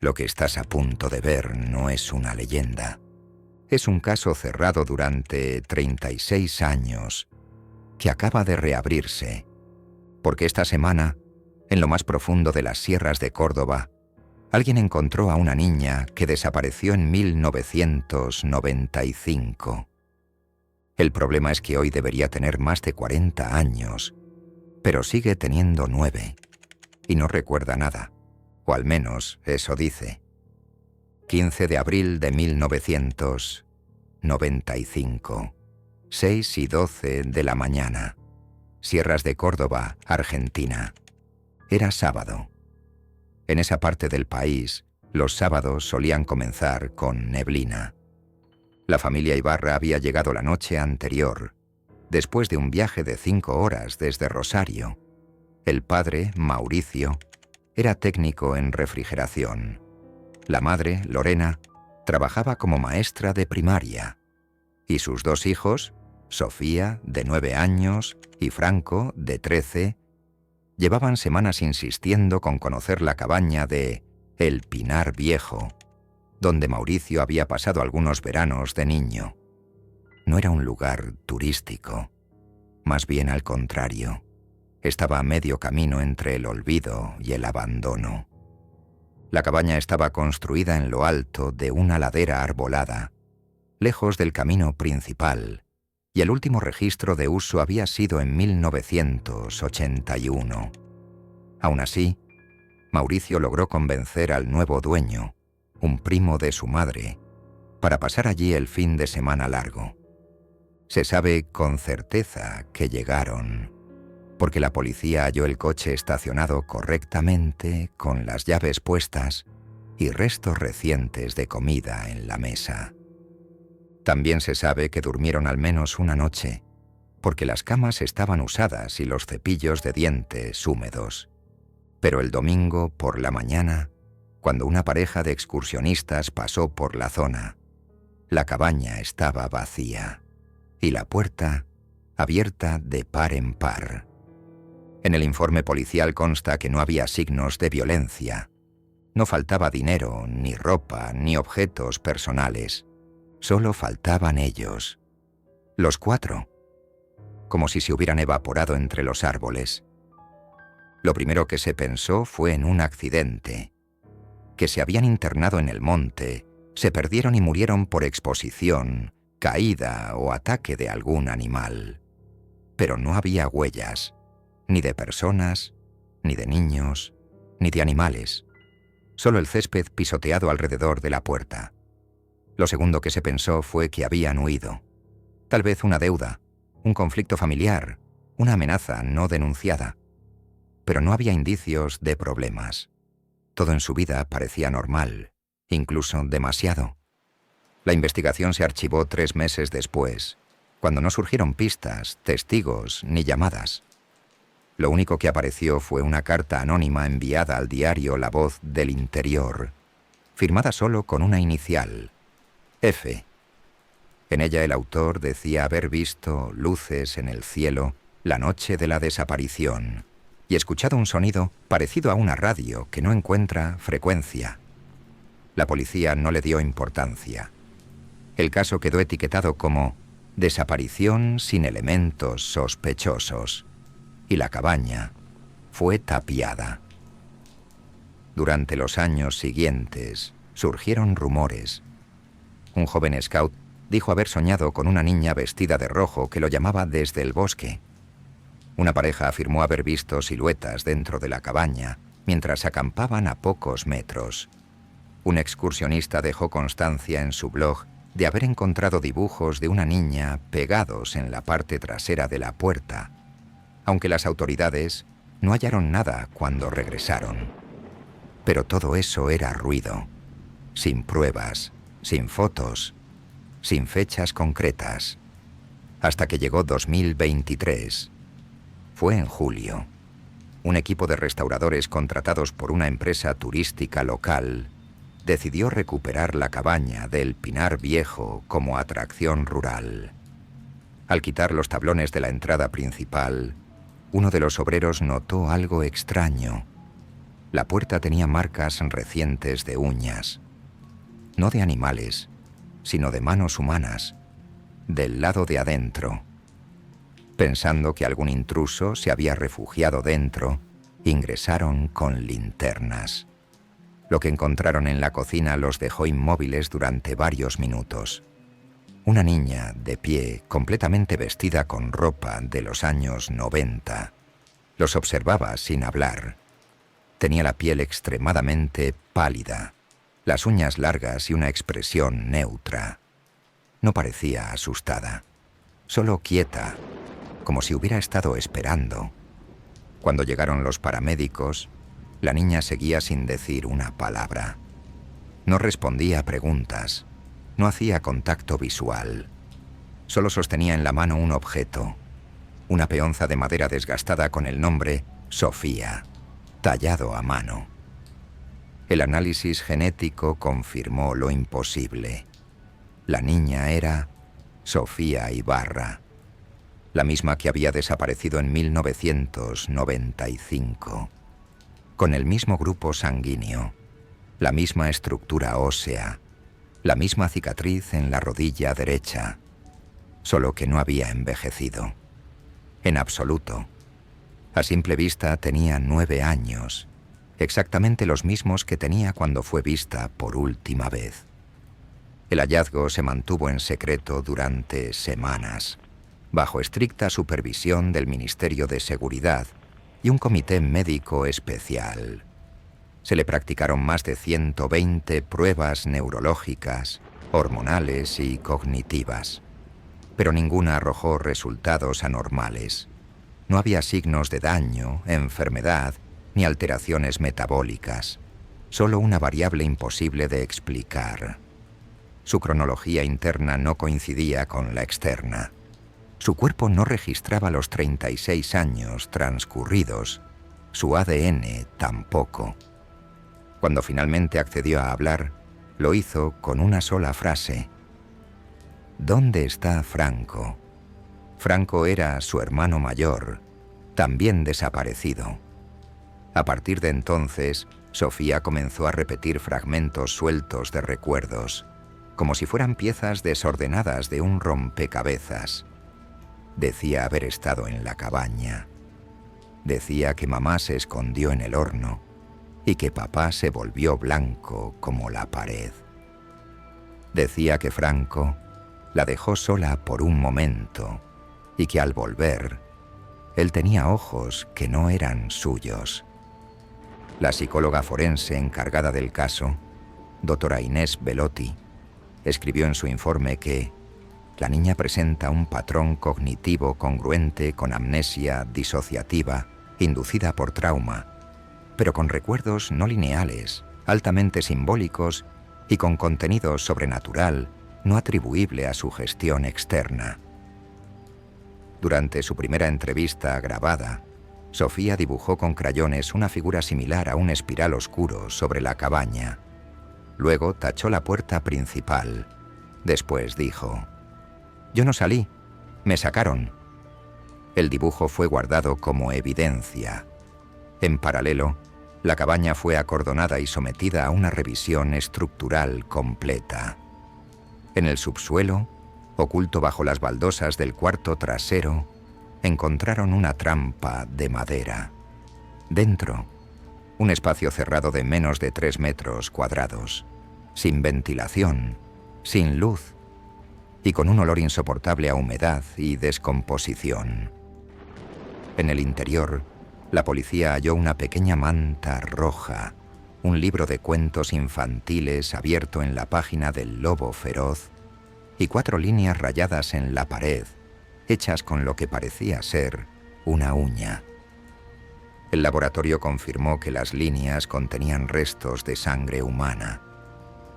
Lo que estás a punto de ver no es una leyenda. Es un caso cerrado durante 36 años que acaba de reabrirse, porque esta semana, en lo más profundo de las sierras de Córdoba, alguien encontró a una niña que desapareció en 1995. El problema es que hoy debería tener más de 40 años, pero sigue teniendo 9 y no recuerda nada, o al menos eso dice. 15 de abril de 1995, 6 y 12 de la mañana, Sierras de Córdoba, Argentina. Era sábado. En esa parte del país, los sábados solían comenzar con neblina. La familia Ibarra había llegado la noche anterior, después de un viaje de 5 horas desde Rosario. El padre, Mauricio, era técnico en refrigeración. La madre, Lorena, trabajaba como maestra de primaria. Y sus 2 hijos, Sofía, de 9 años, y Franco, de 13, llevaban semanas insistiendo con conocer la cabaña de El Pinar Viejo, donde Mauricio había pasado algunos veranos de niño. No era un lugar turístico, más bien al contrario. Estaba a medio camino entre el olvido y el abandono. La cabaña estaba construida en lo alto de una ladera arbolada, lejos del camino principal, y el último registro de uso había sido en 1981. Aún así, Mauricio logró convencer al nuevo dueño, un primo de su madre, para pasar allí el fin de semana largo. Se sabe con certeza que llegaron, porque la policía halló el coche estacionado correctamente, con las llaves puestas y restos recientes de comida en la mesa. También se sabe que durmieron al menos una noche, porque las camas estaban usadas y los cepillos de dientes húmedos. Pero el domingo por la mañana, cuando una pareja de excursionistas pasó por la zona, la cabaña estaba vacía y la puerta abierta de par en par. En el informe policial consta que no había signos de violencia. No faltaba dinero, ni ropa, ni objetos personales. Solo faltaban ellos. Los 4. Como si se hubieran evaporado entre los árboles. Lo primero que se pensó fue en un accidente. Que se habían internado en el monte, se perdieron y murieron por exposición, caída o ataque de algún animal. Pero no había huellas. Ni de personas, ni de niños, ni de animales. Solo el césped pisoteado alrededor de la puerta. Lo segundo que se pensó fue que habían huido. Tal vez una deuda, un conflicto familiar, una amenaza no denunciada. Pero no había indicios de problemas. Todo en su vida parecía normal, incluso demasiado. La investigación se archivó 3 meses después, cuando no surgieron pistas, testigos ni llamadas. Lo único que apareció fue una carta anónima enviada al diario La Voz del Interior, firmada solo con una inicial, F. En ella el autor decía haber visto luces en el cielo la noche de la desaparición y escuchado un sonido parecido a una radio que no encuentra frecuencia. La policía no le dio importancia. El caso quedó etiquetado como desaparición sin elementos sospechosos. Y la cabaña fue tapiada. Durante los años siguientes surgieron rumores. Un joven scout dijo haber soñado con una niña vestida de rojo que lo llamaba desde el bosque. Una pareja afirmó haber visto siluetas dentro de la cabaña mientras acampaban a pocos metros. Un excursionista dejó constancia en su blog de haber encontrado dibujos de una niña pegados en la parte trasera de la puerta, aunque las autoridades no hallaron nada cuando regresaron. Pero todo eso era ruido, sin pruebas, sin fotos, sin fechas concretas, hasta que llegó 2023. Fue en julio. Un equipo de restauradores contratados por una empresa turística local decidió recuperar la cabaña del Pinar Viejo como atracción rural. Al quitar los tablones de la entrada principal, uno de los obreros notó algo extraño. La puerta tenía marcas recientes de uñas, no de animales, sino de manos humanas, del lado de adentro. Pensando que algún intruso se había refugiado dentro, ingresaron con linternas. Lo que encontraron en la cocina los dejó inmóviles durante varios minutos. Una niña, de pie, completamente vestida con ropa de los años 90, los observaba sin hablar. Tenía la piel extremadamente pálida, las uñas largas y una expresión neutra. No parecía asustada, solo quieta, como si hubiera estado esperando. Cuando llegaron los paramédicos, la niña seguía sin decir una palabra. No respondía a preguntas, no hacía contacto visual. Solo sostenía en la mano un objeto, una peonza de madera desgastada con el nombre Sofía, tallado a mano. El análisis genético confirmó lo imposible. La niña era Sofía Ibarra, la misma que había desaparecido en 1995, con el mismo grupo sanguíneo, la misma estructura ósea, la misma cicatriz en la rodilla derecha, solo que no había envejecido. En absoluto. A simple vista tenía 9 años, exactamente los mismos que tenía cuando fue vista por última vez. El hallazgo se mantuvo en secreto durante semanas, bajo estricta supervisión del Ministerio de Seguridad y un comité médico especial. Se le practicaron más de 120 pruebas neurológicas, hormonales y cognitivas, pero ninguna arrojó resultados anormales. No había signos de daño, enfermedad, ni alteraciones metabólicas, solo una variable imposible de explicar. Su cronología interna no coincidía con la externa. Su cuerpo no registraba los 36 años transcurridos, su ADN tampoco. Cuando finalmente accedió a hablar, lo hizo con una sola frase. ¿Dónde está Franco? Franco era su hermano mayor, también desaparecido. A partir de entonces, Sofía comenzó a repetir fragmentos sueltos de recuerdos, como si fueran piezas desordenadas de un rompecabezas. Decía haber estado en la cabaña. Decía que mamá se escondió en el horno y que papá se volvió blanco como la pared. Decía que Franco la dejó sola por un momento y que al volver, él tenía ojos que no eran suyos. La psicóloga forense encargada del caso, doctora Inés Belotti, escribió en su informe que la niña presenta un patrón cognitivo congruente con amnesia disociativa inducida por trauma, pero con recuerdos no lineales, altamente simbólicos y con contenido sobrenatural no atribuible a su gestión externa. Durante su primera entrevista grabada, Sofía dibujó con crayones una figura similar a un espiral oscuro sobre la cabaña. Luego tachó la puerta principal. Después dijo: «Yo no salí, me sacaron». El dibujo fue guardado como evidencia. En paralelo, la cabaña fue acordonada y sometida a una revisión estructural completa. En el subsuelo, oculto bajo las baldosas del cuarto trasero, encontraron una trampa de madera. Dentro, un espacio cerrado de menos de 3 metros cuadrados, sin ventilación, sin luz, y con un olor insoportable a humedad y descomposición. En el interior, la policía halló una pequeña manta roja, un libro de cuentos infantiles abierto en la página del lobo feroz y 4 líneas rayadas en la pared, hechas con lo que parecía ser una uña. El laboratorio confirmó que las líneas contenían restos de sangre humana,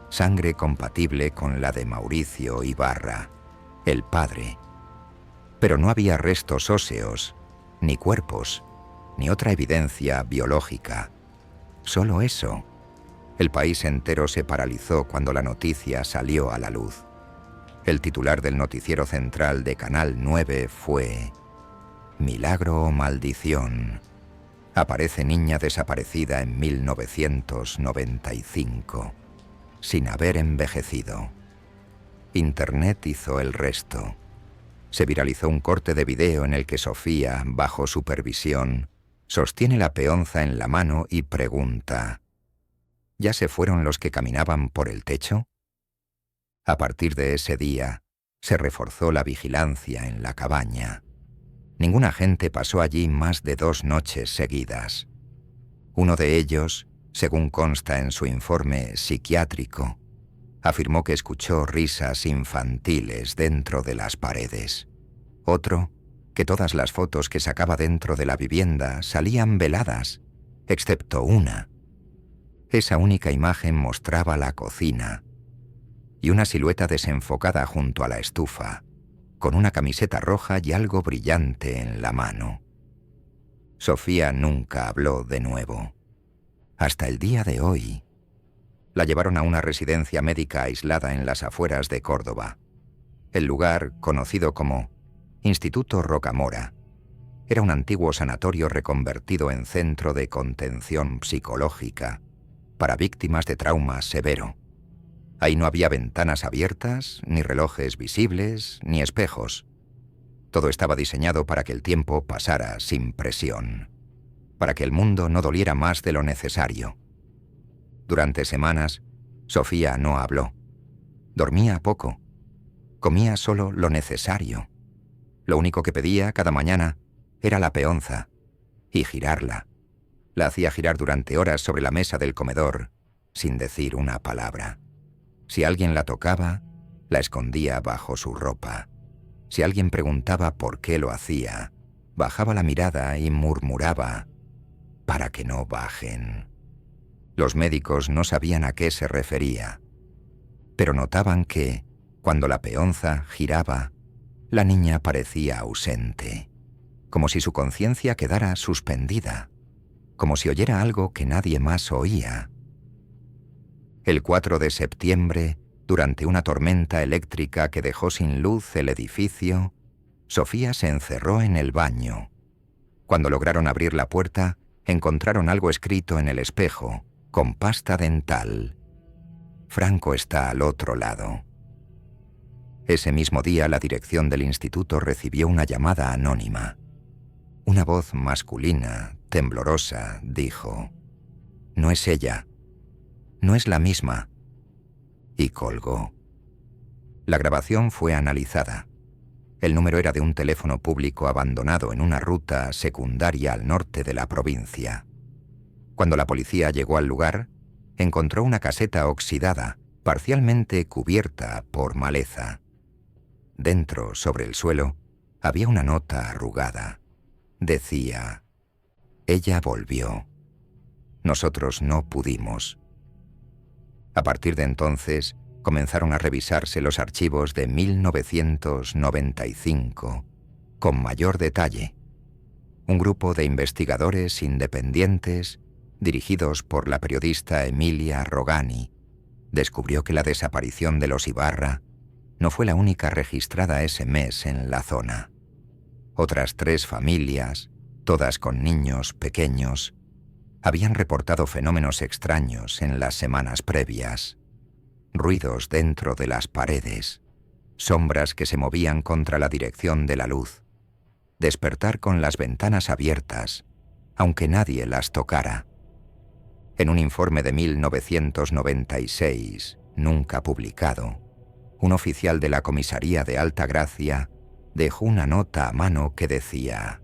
sangre compatible con la de Mauricio Ibarra, el padre. Pero no había restos óseos, ni cuerpos, ni otra evidencia biológica. Solo eso. El país entero se paralizó cuando la noticia salió a la luz. El titular del noticiero central de Canal 9 fue: «Milagro o maldición. Aparece niña desaparecida en 1995, sin haber envejecido. Internet hizo el resto. Se viralizó un corte de video en el que Sofía, bajo supervisión, sostiene la peonza en la mano y pregunta: ¿ya se fueron los que caminaban por el techo? A partir de ese día, se reforzó la vigilancia en la cabaña. Ningún agente pasó allí más de 2 noches seguidas. Uno de ellos, según consta en su informe psiquiátrico, afirmó que escuchó risas infantiles dentro de las paredes. Otro, que todas las fotos que sacaba dentro de la vivienda salían veladas, excepto una. Esa única imagen mostraba la cocina y una silueta desenfocada junto a la estufa, con una camiseta roja y algo brillante en la mano. Sofía nunca habló de nuevo. Hasta el día de hoy. La llevaron a una residencia médica aislada en las afueras de Córdoba. El lugar, conocido como Instituto Rocamora, era un antiguo sanatorio reconvertido en centro de contención psicológica para víctimas de trauma severo. Ahí no había ventanas abiertas, ni relojes visibles, ni espejos. Todo estaba diseñado para que el tiempo pasara sin presión, para que el mundo no doliera más de lo necesario. Durante semanas, Sofía no habló. Dormía poco. Comía solo lo necesario. Lo único que pedía cada mañana era la peonza y girarla. La hacía girar durante horas sobre la mesa del comedor, sin decir una palabra. Si alguien la tocaba, la escondía bajo su ropa. Si alguien preguntaba por qué lo hacía, bajaba la mirada y murmuraba: «para que no bajen». Los médicos no sabían a qué se refería, pero notaban que, cuando la peonza giraba, la niña parecía ausente, como si su conciencia quedara suspendida, como si oyera algo que nadie más oía. El 4 de septiembre, durante una tormenta eléctrica que dejó sin luz el edificio, Sofía se encerró en el baño. Cuando lograron abrir la puerta, encontraron algo escrito en el espejo, con pasta dental: «Franco está al otro lado». Ese mismo día, la dirección del instituto recibió una llamada anónima. Una voz masculina, temblorosa, dijo: «No es ella. No es la misma», y colgó. La grabación fue analizada. El número era de un teléfono público abandonado en una ruta secundaria al norte de la provincia. Cuando la policía llegó al lugar, encontró una caseta oxidada, parcialmente cubierta por maleza. Dentro, sobre el suelo, había una nota arrugada. Decía: «Ella volvió. Nosotros no pudimos». A partir de entonces, comenzaron a revisarse los archivos de 1995 con mayor detalle. Un grupo de investigadores independientes, dirigidos por la periodista Emilia Rogani, descubrió que la desaparición de los Ibarra no fue la única registrada ese mes en la zona. Otras 3 familias, todas con niños pequeños, habían reportado fenómenos extraños en las semanas previas. Ruidos dentro de las paredes, sombras que se movían contra la dirección de la luz, despertar con las ventanas abiertas, aunque nadie las tocara. En un informe de 1996, nunca publicado, un oficial de la comisaría de Altagracia dejó una nota a mano que decía: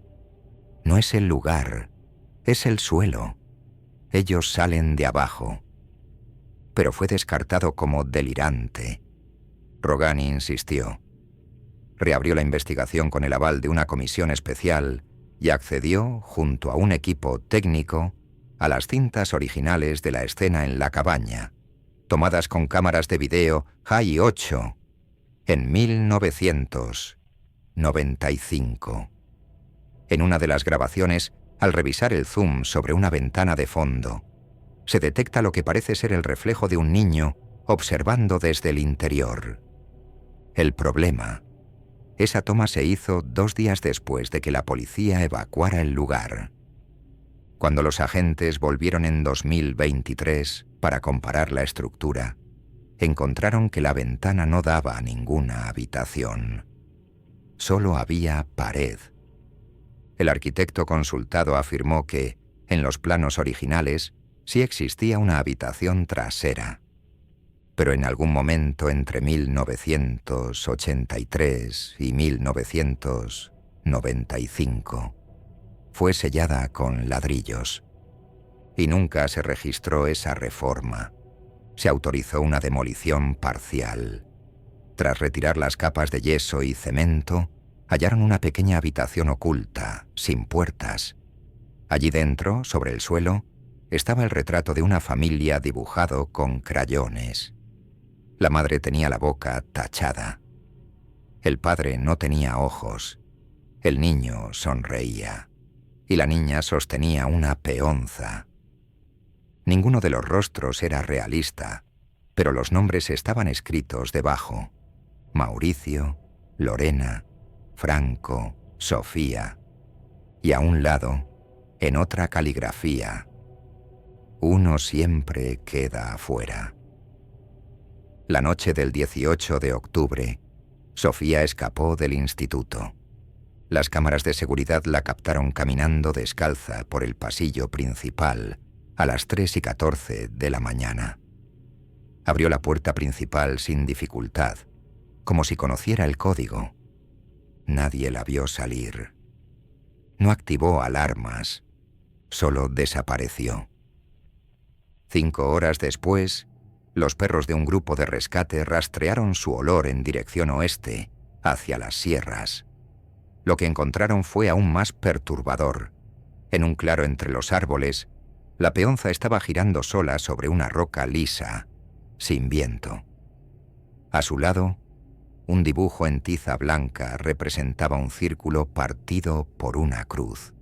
«No es el lugar, es el suelo. Ellos salen de abajo». Pero fue descartado como delirante. Rogani insistió. Reabrió la investigación con el aval de una comisión especial y accedió, junto a un equipo técnico, a las cintas originales de la escena en la cabaña, tomadas con cámaras de video High 8 en 1995. En una de las grabaciones, al revisar el zoom sobre una ventana de fondo, se detecta lo que parece ser el reflejo de un niño observando desde el interior. El problema: esa toma se hizo 2 días después de que la policía evacuara el lugar. Cuando los agentes volvieron en 2023 para comparar la estructura, encontraron que la ventana no daba a ninguna habitación. Solo había pared. El arquitecto consultado afirmó que, en los planos originales, sí existía una habitación trasera. Pero en algún momento entre 1983 y 1995 fue sellada con ladrillos. Y nunca se registró esa reforma. Se autorizó una demolición parcial. Tras retirar las capas de yeso y cemento, hallaron una pequeña habitación oculta, sin puertas. Allí dentro, sobre el suelo, estaba el retrato de una familia dibujado con crayones. La madre tenía la boca tachada. El padre no tenía ojos. El niño sonreía. Y la niña sostenía una peonza. Ninguno de los rostros era realista, pero los nombres estaban escritos debajo: Mauricio, Lorena, Franco, Sofía. Y a un lado, en otra caligrafía: uno siempre queda afuera. La noche del 18 de octubre, Sofía escapó del instituto. Las cámaras de seguridad la captaron caminando descalza por el pasillo principal a las 3:14 de la mañana. Abrió la puerta principal sin dificultad, como si conociera el código. Nadie la vio salir. No activó alarmas, solo desapareció. 5 horas después, los perros de un grupo de rescate rastrearon su olor en dirección oeste, hacia las sierras. Lo que encontraron fue aún más perturbador. En un claro entre los árboles, la peonza estaba girando sola sobre una roca lisa, sin viento. A su lado, un dibujo en tiza blanca representaba un círculo partido por una cruz.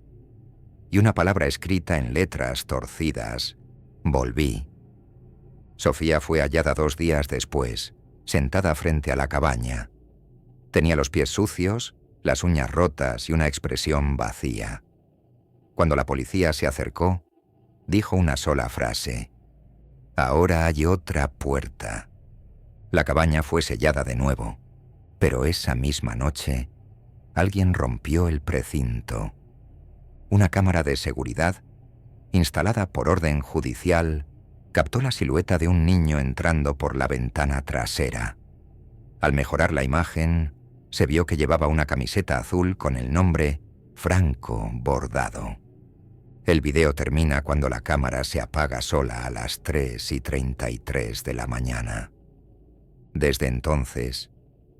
Y una palabra escrita en letras torcidas: volví. Sofía fue hallada 2 días después, sentada frente a la cabaña. Tenía los pies sucios, las uñas rotas y una expresión vacía. Cuando la policía se acercó, dijo una sola frase: ahora hay otra puerta. La cabaña fue sellada de nuevo, pero esa misma noche, alguien rompió el precinto. Una cámara de seguridad, instalada por orden judicial, captó la silueta de un niño entrando por la ventana trasera. Al mejorar la imagen, se vio que llevaba una camiseta azul con el nombre Franco bordado. El video termina cuando la cámara se apaga sola a las 3:33 de la mañana. Desde entonces,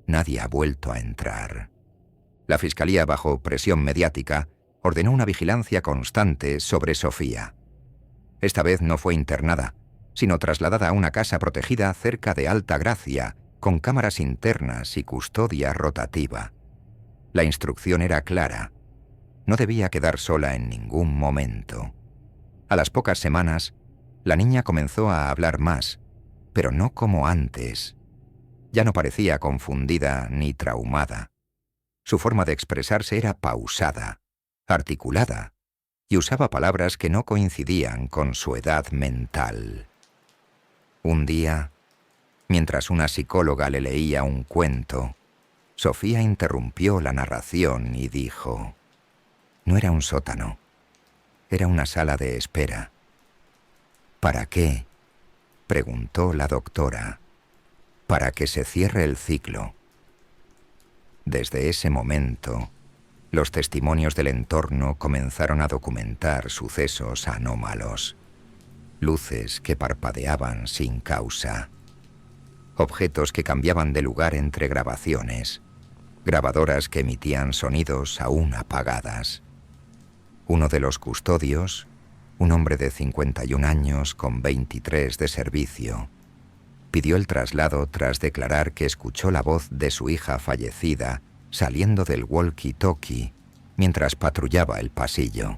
nadie ha vuelto a entrar. La Fiscalía, bajo presión mediática, ordenó una vigilancia constante sobre Sofía. Esta vez no fue internada, sino trasladada a una casa protegida cerca de Alta Gracia, con cámaras internas y custodia rotativa. La instrucción era clara: no debía quedar sola en ningún momento. A las pocas semanas, la niña comenzó a hablar más, pero no como antes. Ya no parecía confundida ni traumada. Su forma de expresarse era pausada, articulada, y usaba palabras que no coincidían con su edad mental. Un día, mientras una psicóloga le leía un cuento, Sofía interrumpió la narración y dijo: no era un sótano, era una sala de espera. ¿Para qué?, preguntó la doctora. Para que se cierre el ciclo. Desde ese momento, los testimonios del entorno comenzaron a documentar sucesos anómalos. Luces que parpadeaban sin causa. Objetos que cambiaban de lugar entre grabaciones. Grabadoras que emitían sonidos aún apagadas. Uno de los custodios, un hombre de 51 años con 23 de servicio, pidió el traslado tras declarar que escuchó la voz de su hija fallecida saliendo del walkie-talkie mientras patrullaba el pasillo.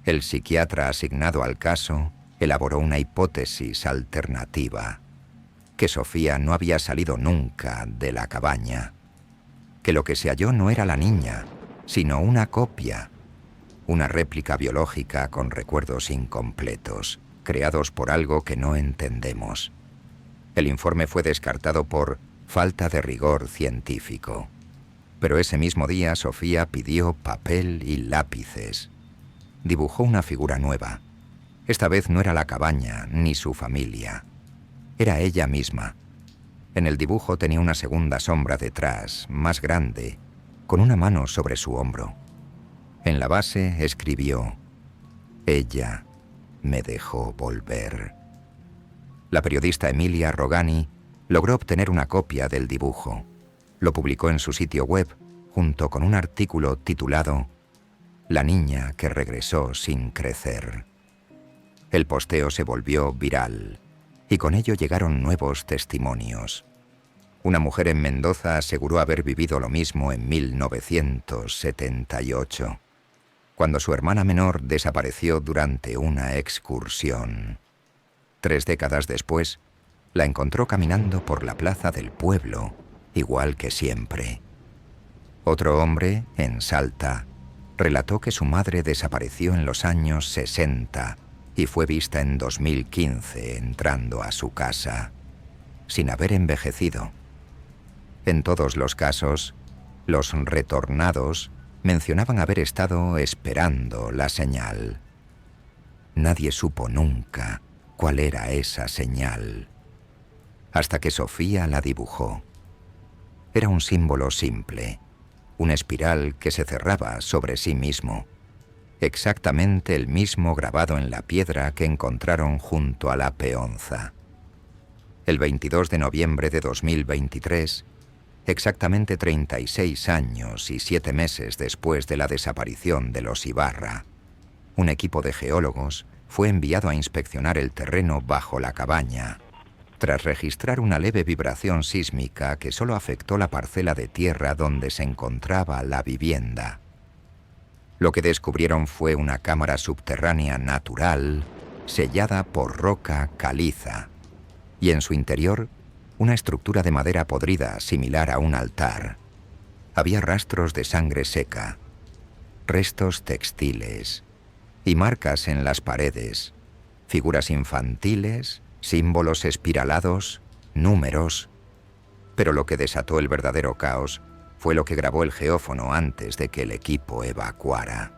El psiquiatra asignado al caso elaboró una hipótesis alternativa: que Sofía no había salido nunca de la cabaña, que lo que se halló no era la niña, sino una copia una réplica biológica con recuerdos incompletos, creados por algo que no entendemos. El informe fue descartado por falta de rigor científico. Pero ese mismo día Sofía pidió papel y lápices. Dibujó una figura nueva. Esta vez no era la cabaña ni su familia. Era ella misma. En el dibujo tenía una segunda sombra detrás, más grande, con una mano sobre su hombro. En la base escribió: «Ella me dejó volver». La periodista Emilia Rogani logró obtener una copia del dibujo. Lo publicó en su sitio web junto con un artículo titulado «La niña que regresó sin crecer». El posteo se volvió viral y con ello llegaron nuevos testimonios. Una mujer en Mendoza aseguró haber vivido lo mismo en 1978, cuando su hermana menor desapareció durante una excursión. 3 décadas después, la encontró caminando por la plaza del pueblo, igual que siempre. Otro hombre, en Salta, relató que su madre desapareció en los años 60 y fue vista en 2015 entrando a su casa, sin haber envejecido. En todos los casos, los retornados mencionaban haber estado esperando la señal. Nadie supo nunca cuál era esa señal, hasta que Sofía la dibujó. Era un símbolo simple, una espiral que se cerraba sobre sí mismo, exactamente el mismo grabado en la piedra que encontraron junto a la peonza. El 22 de noviembre de 2023, exactamente 36 años y 7 meses después de la desaparición de los Ibarra, un equipo de geólogos fue enviado a inspeccionar el terreno bajo la cabaña, tras registrar una leve vibración sísmica que solo afectó la parcela de tierra donde se encontraba la vivienda. Lo que descubrieron fue una cámara subterránea natural, sellada por roca caliza, y en su interior una estructura de madera podrida similar a un altar. Había rastros de sangre seca, restos textiles y marcas en las paredes, figuras infantiles, símbolos espiralados, números. Pero lo que desató el verdadero caos fue lo que grabó el geófono antes de que el equipo evacuara.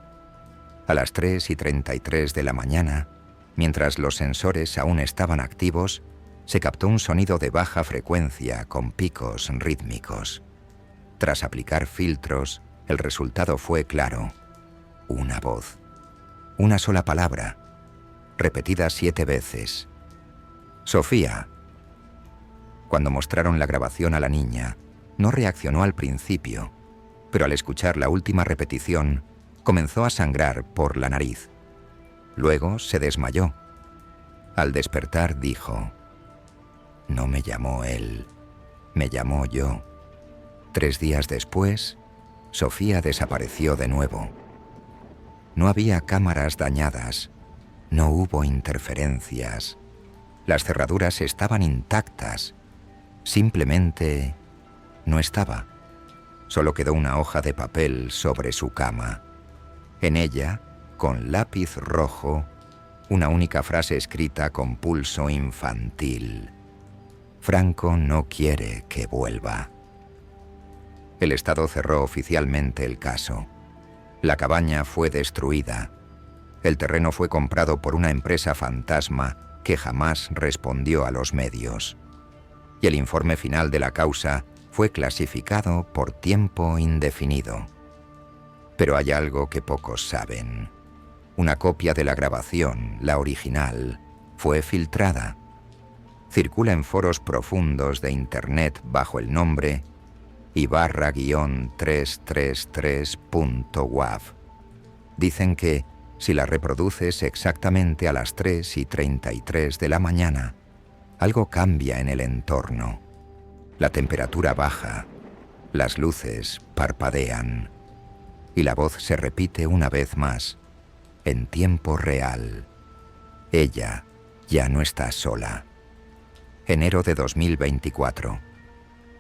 A las 3:33 de la mañana, mientras los sensores aún estaban activos, se captó un sonido de baja frecuencia con picos rítmicos. Tras aplicar filtros, el resultado fue claro: una voz. Una sola palabra, repetida 7 veces. «Sofía». Cuando mostraron la grabación a la niña, no reaccionó al principio, pero al escuchar la última repetición, comenzó a sangrar por la nariz. Luego se desmayó. Al despertar dijo: «No me llamó él, me llamó yo». 3 días después, Sofía desapareció de nuevo. No había cámaras dañadas, no hubo interferencias. Las cerraduras estaban intactas. Simplemente no estaba. Solo quedó una hoja de papel sobre su cama. En ella, con lápiz rojo, una única frase escrita con pulso infantil: «Franco no quiere que vuelva». El Estado cerró oficialmente el caso. La cabaña fue destruida. El terreno fue comprado por una empresa fantasma que jamás respondió a los medios. Y el informe final de la causa fue clasificado por tiempo indefinido. Pero hay algo que pocos saben. Una copia de la grabación, la original, fue filtrada. Circula en foros profundos de Internet bajo el nombre Ibarra-333.wav. Dicen que, si la reproduces exactamente a las 3:33 de la mañana, algo cambia en el entorno. La temperatura baja, las luces parpadean, y la voz se repite una vez más, en tiempo real. Ella ya no está sola. Enero de 2024.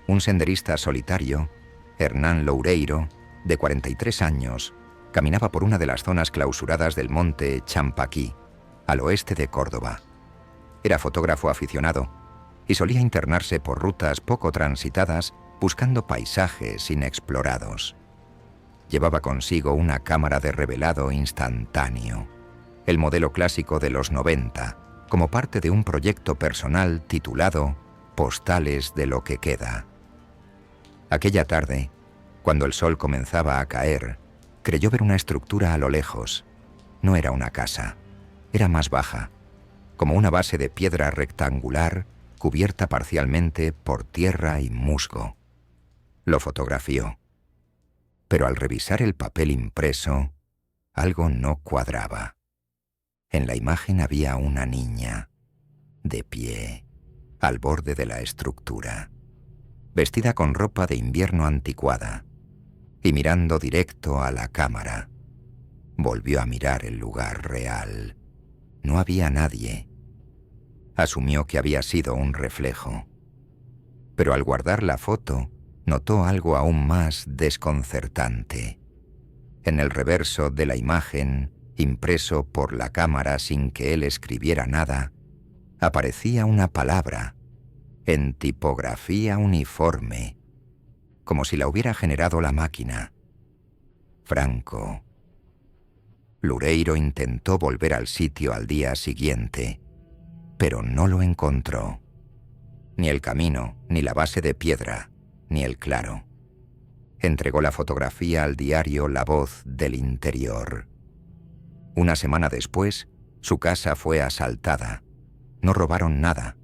Un senderista solitario, Hernán Loureiro, de 43 años, Caminaba por una de las zonas clausuradas del monte Champaquí, al oeste de Córdoba. Era fotógrafo aficionado y solía internarse por rutas poco transitadas buscando paisajes inexplorados. Llevaba consigo una cámara de revelado instantáneo, el modelo clásico de los 90, como parte de un proyecto personal titulado Postales de lo que queda. Aquella tarde, cuando el sol comenzaba a caer, creyó ver una estructura a lo lejos. No era una casa, era más baja, como una base de piedra rectangular cubierta parcialmente por tierra y musgo. Lo fotografió. Pero al revisar el papel impreso, algo no cuadraba. En la imagen había una niña, de pie, al borde de la estructura, vestida con ropa de invierno anticuada, y mirando directo a la cámara. Volvió a mirar el lugar real. No había nadie. Asumió que había sido un reflejo. Pero al guardar la foto, notó algo aún más desconcertante. En el reverso de la imagen, impreso por la cámara sin que él escribiera nada, aparecía una palabra, en tipografía uniforme, como si la hubiera generado la máquina. Franco. Loureiro intentó volver al sitio al día siguiente, pero no lo encontró. Ni el camino, ni la base de piedra, ni el claro. Entregó la fotografía al diario La Voz del Interior. Una semana después, su casa fue asaltada. No robaron nada,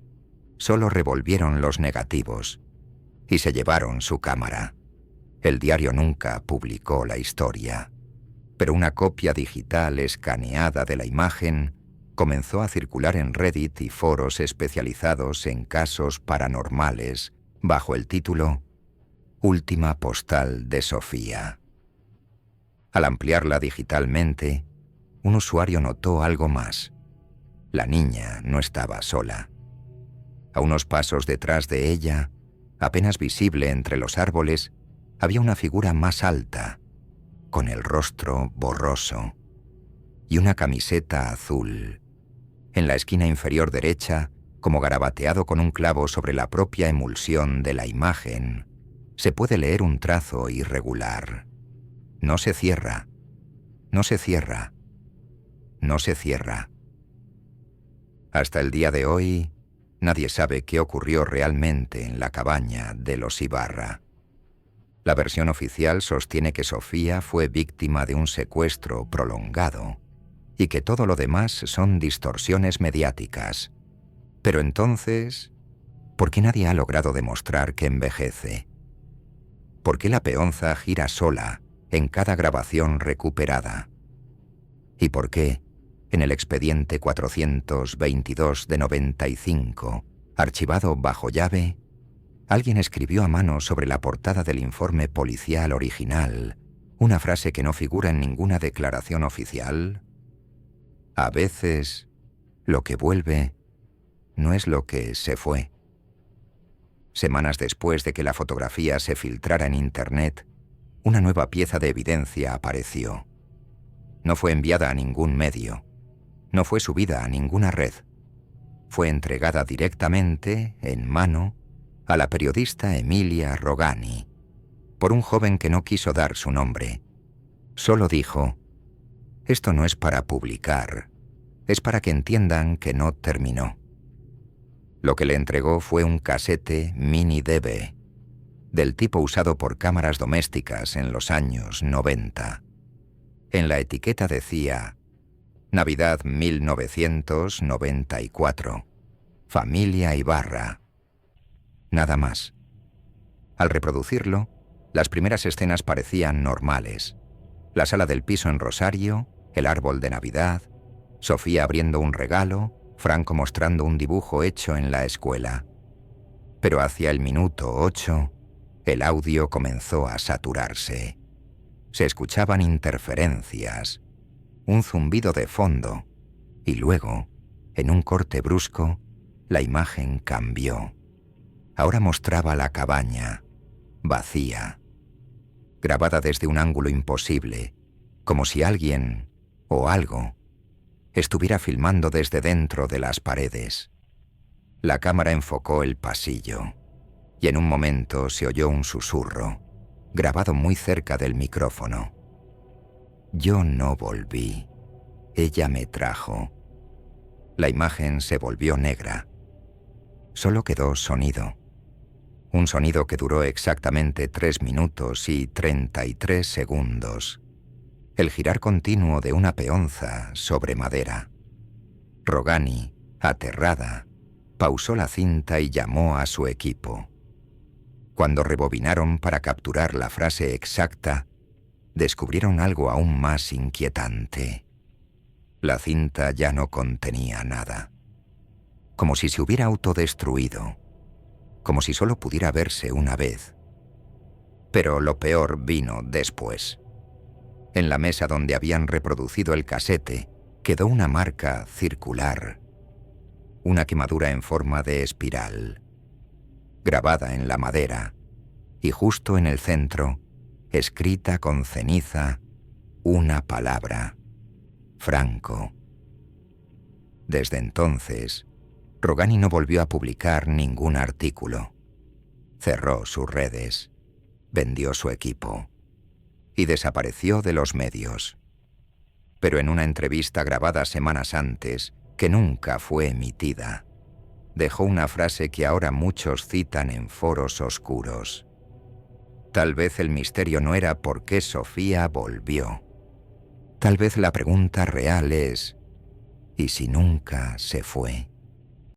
solo revolvieron los negativos y se llevaron su cámara. El diario nunca publicó la historia, pero una copia digital escaneada de la imagen comenzó a circular en Reddit y foros especializados en casos paranormales bajo el título Última postal de Sofía. Al ampliarla digitalmente, un usuario notó algo más. La niña no estaba sola. A unos pasos detrás de ella, apenas visible entre los árboles, había una figura más alta, con el rostro borroso, y una camiseta azul. En la esquina inferior derecha, como garabateado con un clavo sobre la propia emulsión de la imagen, se puede leer un trazo irregular. No se cierra, no se cierra, no se cierra. Hasta el día de hoy, nadie sabe qué ocurrió realmente en la cabaña de los Ibarra. La versión oficial sostiene que Sofía fue víctima de un secuestro prolongado y que todo lo demás son distorsiones mediáticas. Pero entonces, ¿por qué nadie ha logrado demostrar que envejece? ¿Por qué la peonza gira sola en cada grabación recuperada? ¿Y por qué, en el expediente 422 de 95, archivado bajo llave, alguien escribió a mano sobre la portada del informe policial original una frase que no figura en ninguna declaración oficial? A veces, lo que vuelve no es lo que se fue. Semanas después de que la fotografía se filtrara en Internet, una nueva pieza de evidencia apareció. No fue enviada a ningún medio. No fue subida a ninguna red. Fue entregada directamente, en mano, a la periodista Emilia Rogani, por un joven que no quiso dar su nombre. Solo dijo: «Esto no es para publicar, es para que entiendan que no terminó». Lo que le entregó fue un casete mini DV, del tipo usado por cámaras domésticas en los años 90. En la etiqueta decía: Navidad 1994, familia Ibarra. Nada más. Al reproducirlo, las primeras escenas parecían normales. La sala del piso en Rosario, el árbol de Navidad, Sofía abriendo un regalo, Franco mostrando un dibujo hecho en la escuela. Pero hacia el minuto 8, el audio comenzó a saturarse. Se escuchaban interferencias, un zumbido de fondo, y luego, en un corte brusco, la imagen cambió. Ahora mostraba la cabaña, vacía, grabada desde un ángulo imposible, como si alguien o algo estuviera filmando desde dentro de las paredes. La cámara enfocó el pasillo y en un momento se oyó un susurro, grabado muy cerca del micrófono. Yo no volví. Ella me trajo. La imagen se volvió negra. Solo quedó sonido. Un sonido que duró exactamente 3 minutos y 33 segundos. El girar continuo de una peonza sobre madera. Rogani, aterrada, pausó la cinta y llamó a su equipo. Cuando rebobinaron para capturar la frase exacta, descubrieron algo aún más inquietante. La cinta ya no contenía nada. Como si se hubiera autodestruido. Como si solo pudiera verse una vez. Pero lo peor vino después. En la mesa donde habían reproducido el casete quedó una marca circular. Una quemadura en forma de espiral. Grabada en la madera. Y justo en el centro, escrita con ceniza, una palabra: Franco. Desde entonces, Rogani no volvió a publicar ningún artículo. Cerró sus redes, vendió su equipo y desapareció de los medios. Pero en una entrevista grabada semanas antes, que nunca fue emitida, dejó una frase que ahora muchos citan en foros oscuros. Tal vez el misterio no era por qué Sofía volvió. Tal vez la pregunta real es: ¿y si nunca se fue?